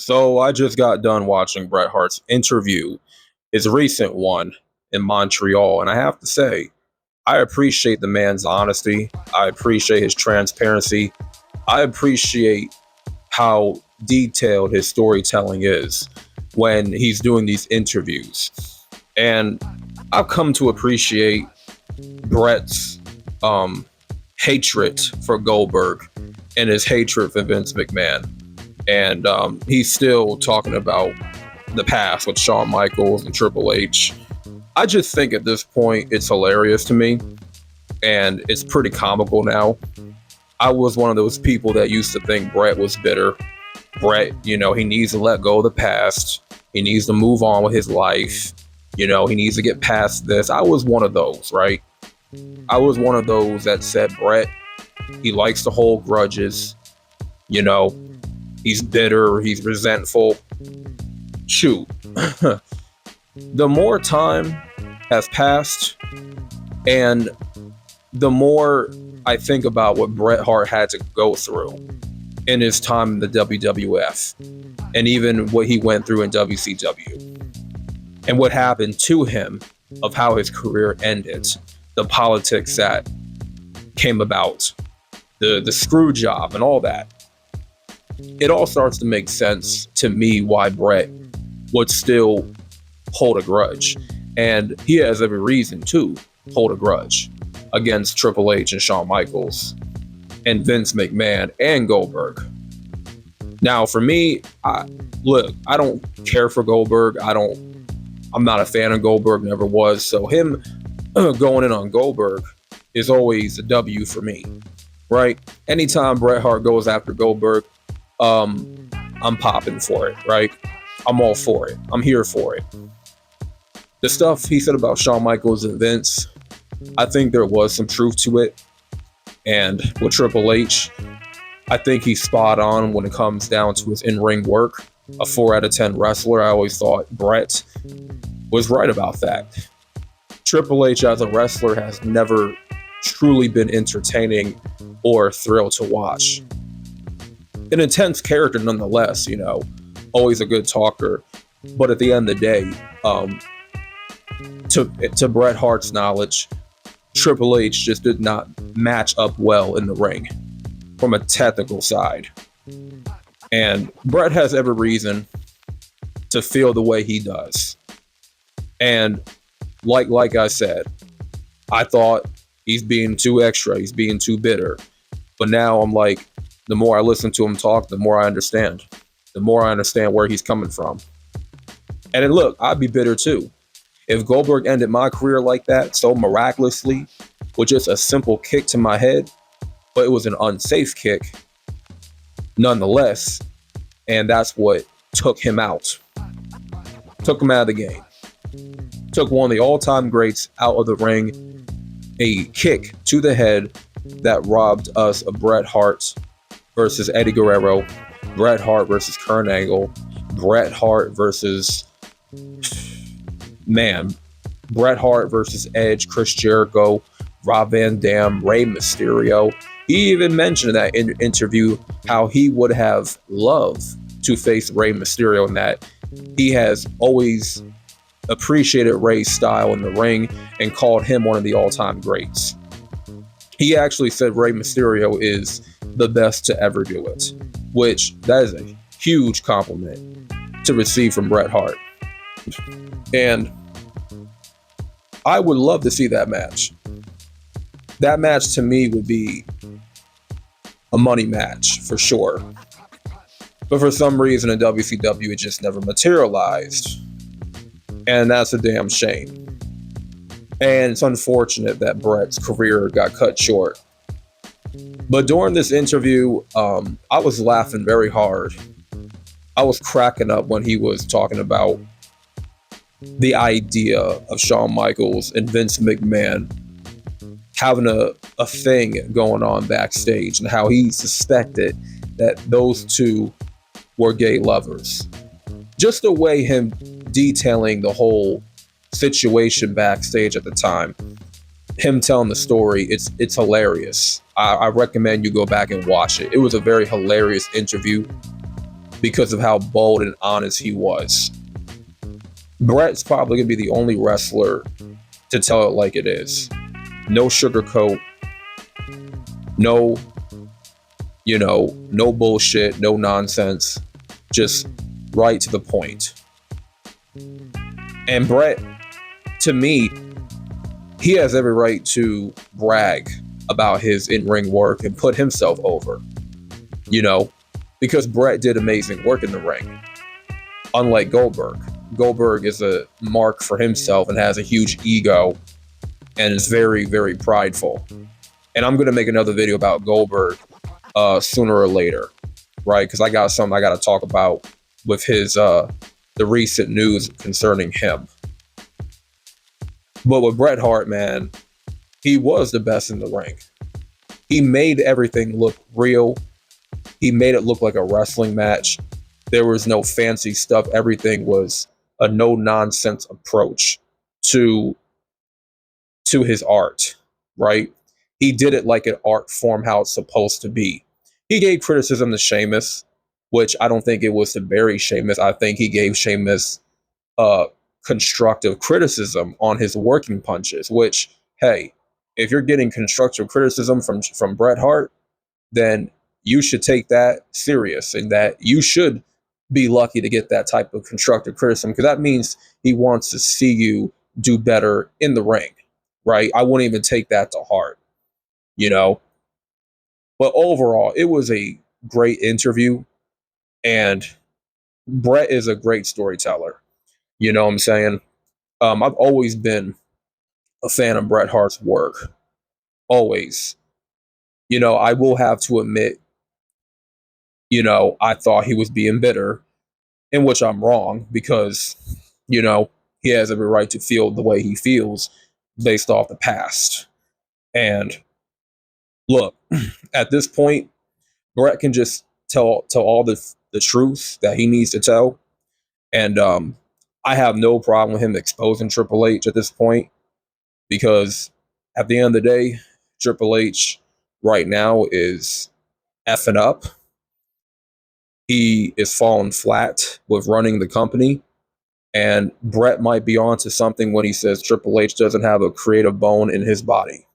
So I just got done watching Bret Hart's interview, his recent one in Montreal, and I have to say, I appreciate the man's honesty. I appreciate his transparency. I appreciate how detailed his storytelling is when he's doing these interviews. And I've come to appreciate Bret's um, hatred for Goldberg and his hatred for Vince McMahon. And he's still talking about the past with Shawn Michaels and Triple H. I just think at this point it's hilarious to me, and it's pretty comical now. I was one of those people that used to think Bret was bitter. Bret, he needs to let go of the past. He needs to move on with his life. He needs to get past this. I was one of those, right? I was one of those that said Bret, he likes to hold grudges. He's bitter, he's resentful. Shoot. The more time has passed, and the more I think about what Bret Hart had to go through in his time in the WWF, and even what he went through in WCW, and what happened to him, of how his career ended, the politics that came about, the screw job and all that. It all starts to make sense to me why Bret would still hold a grudge. And he has every reason to hold a grudge against Triple H and Shawn Michaels and Vince McMahon and Goldberg. Now, for me, I don't care for Goldberg. I'm not a fan of Goldberg, never was. So him going in on Goldberg is always a W for me, right? Anytime Bret Hart goes after Goldberg, I'm popping for it, right? I'm all for it. I'm here for it. The stuff he said about Shawn Michaels and Vince, I think there was some truth to it. And with Triple H, I think he's spot on when it comes down to his in-ring work. A 4 out of 10 wrestler. I always thought Bret was right about that. Triple H as a wrestler has never truly been entertaining or a thrill to watch. An intense character nonetheless, always a good talker. But at the end of the day, to Bret Hart's knowledge, Triple H just did not match up well in the ring from a technical side. And Bret has every reason to feel the way he does. And like I said, I thought he's being too extra, he's being too bitter. But now I'm like, the more I listen to him talk, the more I understand. The more I understand where he's coming from. And then look, I'd be bitter too. If Goldberg ended my career like that, so miraculously, with just a simple kick to my head, but it was an unsafe kick, nonetheless, and that's what took him out. Took him out of the game. Took one of the all-time greats out of the ring. A kick to the head that robbed us of Bret Hart versus Eddie Guerrero, Bret Hart versus Kurt Angle, Bret Hart versus Bret Hart versus Edge, Chris Jericho, Rob Van Dam, Rey Mysterio. He even mentioned in that interview how he would have loved to face Rey Mysterio, and that he has always appreciated Rey's style in the ring and called him one of the all-time greats. He actually said Rey Mysterio is the best to ever do it, which that is a huge compliment to receive from Bret Hart. And I would love to see that match. That match to me would be a money match for sure. But for some reason in WCW, it just never materialized. And that's a damn shame. And it's unfortunate that Bret's career got cut short. But during this interview, I was laughing very hard. I was cracking up when he was talking about the idea of Shawn Michaels and Vince McMahon having a thing going on backstage, and how he suspected that those two were gay lovers. Just the way him detailing the whole situation backstage at the time, him telling the story, it's hilarious. I recommend you go back and watch it. It was a very hilarious interview. because of how bold and honest he was. Bret's probably going to be the only wrestler to tell it like it is. No sugarcoat, no, no bullshit, no nonsense, just right to the point. And Bret, to me, he has every right to brag about his in-ring work and put himself over, because Bret did amazing work in the ring. Unlike Goldberg. Goldberg is a mark for himself and has a huge ego and is very, very prideful. And I'm going to make another video about Goldberg sooner or later, right? Because I got something I got to talk about with his the recent news concerning him. But with Bret Hart, man, he was the best in the ring. He made everything look real. He made it look like a wrestling match. There was no fancy stuff. Everything was a no-nonsense approach to his art, right? He did it like an art form, how it's supposed to be. He gave criticism to Sheamus, which I don't think it was to bury Sheamus. I think he gave Sheamus constructive criticism on his working punches, which, hey, if you're getting constructive criticism from Bret Hart, then you should take that serious, and that you should be lucky to get that type of constructive criticism, because that means he wants to see you do better in the ring, right? I wouldn't even take that to heart, But overall, it was a great interview, and Bret is a great storyteller. You know what I'm saying? I've always been a fan of Bret Hart's work. Always. I will have to admit, I thought he was being bitter, in which I'm wrong, because, he has every right to feel the way he feels based off the past. And look, at this point, Bret can just tell all the truth that he needs to tell. And I have no problem with him exposing Triple H at this point, because at the end of the day, Triple H right now is effing up. He is falling flat with running the company. And Bret might be onto something when he says Triple H doesn't have a creative bone in his body.